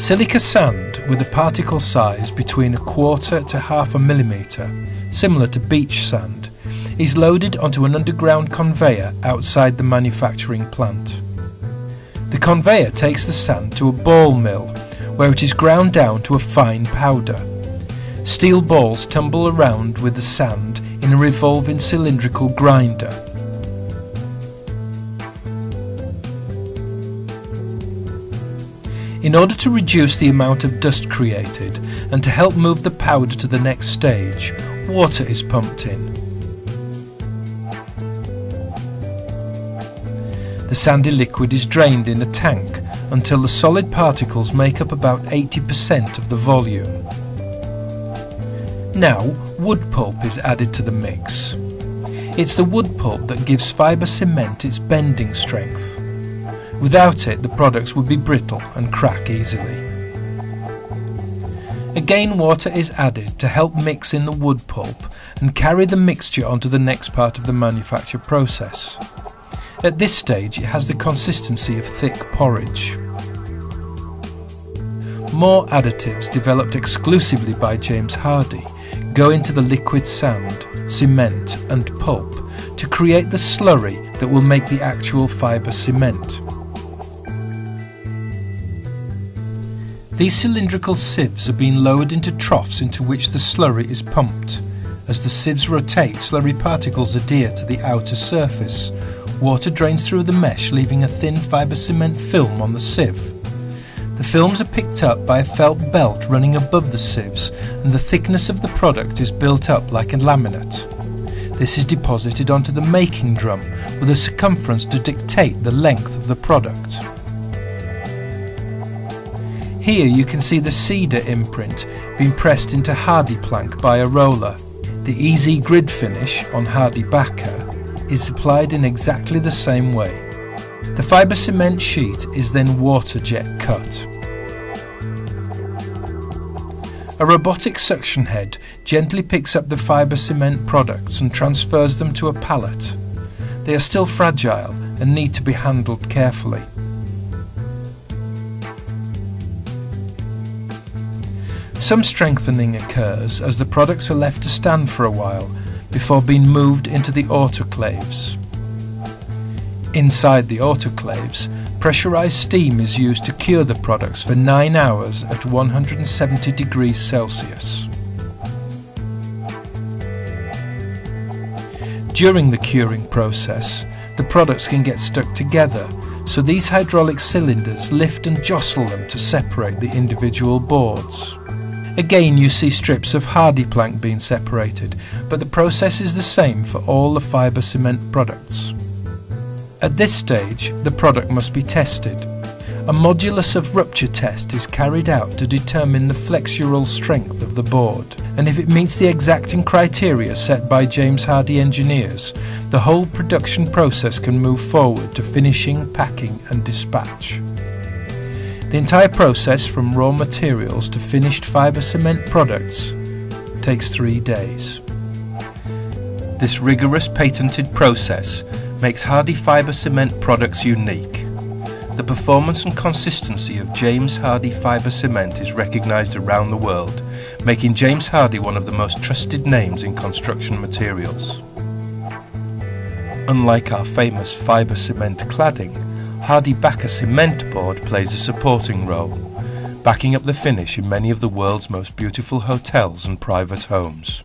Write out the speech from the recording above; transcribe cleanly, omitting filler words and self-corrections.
Silica sand with a particle size between 1/4 to 1/2 millimetre, similar to beach sand, is loaded onto an underground conveyor outside the manufacturing plant. The conveyor takes the sand to a ball mill where it is ground down to a fine powder. Steel balls tumble around with the sand in a revolving cylindrical grinder. In order to reduce the amount of dust created and to help move the powder to the next stage, water is pumped in. The sandy liquid is drained in a tank until the solid particles make up about 80% of the volume. Now, wood pulp is added to the mix. It's the wood pulp that gives fibre cement its bending strength. Without it, the products would be brittle and crack easily. Again, water is added to help mix in the wood pulp and carry the mixture onto the next part of the manufacture process. At this stage, it has the consistency of thick porridge. More additives developed exclusively by James Hardie go into the liquid sand, cement and pulp to create the slurry that will make the actual fibre cement. These cylindrical sieves are being lowered into troughs into which the slurry is pumped. As the sieves rotate, slurry particles adhere to the outer surface. Water drains through the mesh, leaving a thin fibre cement film on the sieve. The films are picked up by a felt belt running above the sieves, and the thickness of the product is built up like a laminate. This is deposited onto the making drum with a circumference to dictate the length of the product. Here you can see the cedar imprint being pressed into HardiePlank by a roller. The easy grid finish on HardiePlank is applied in exactly the same way. The fibre cement sheet is then water jet cut. A robotic suction head gently picks up the fibre cement products and transfers them to a pallet. They are still fragile and need to be handled carefully. Some strengthening occurs as the products are left to stand for a while before being moved into the autoclaves. Inside the autoclaves, pressurized steam is used to cure the products for 9 hours at 170 degrees Celsius. During the curing process, the products can get stuck together, so these hydraulic cylinders lift and jostle them to separate the individual boards. Again, you see strips of HardiePlank being separated, but the process is the same for all the fibre cement products. At this stage, the product must be tested. A modulus of rupture test is carried out to determine the flexural strength of the board, and if it meets the exacting criteria set by James Hardie engineers, the whole production process can move forward to finishing, packing and dispatch. The entire process from raw materials to finished fibre cement products takes 3 days. This rigorous patented process makes Hardie fibre cement products unique. The performance and consistency of James Hardie fibre cement is recognised around the world, making James Hardie one of the most trusted names in construction materials. Unlike our famous fibre cement cladding, HardiePlank cement board plays a supporting role, backing up the finish in many of the world's most beautiful hotels and private homes.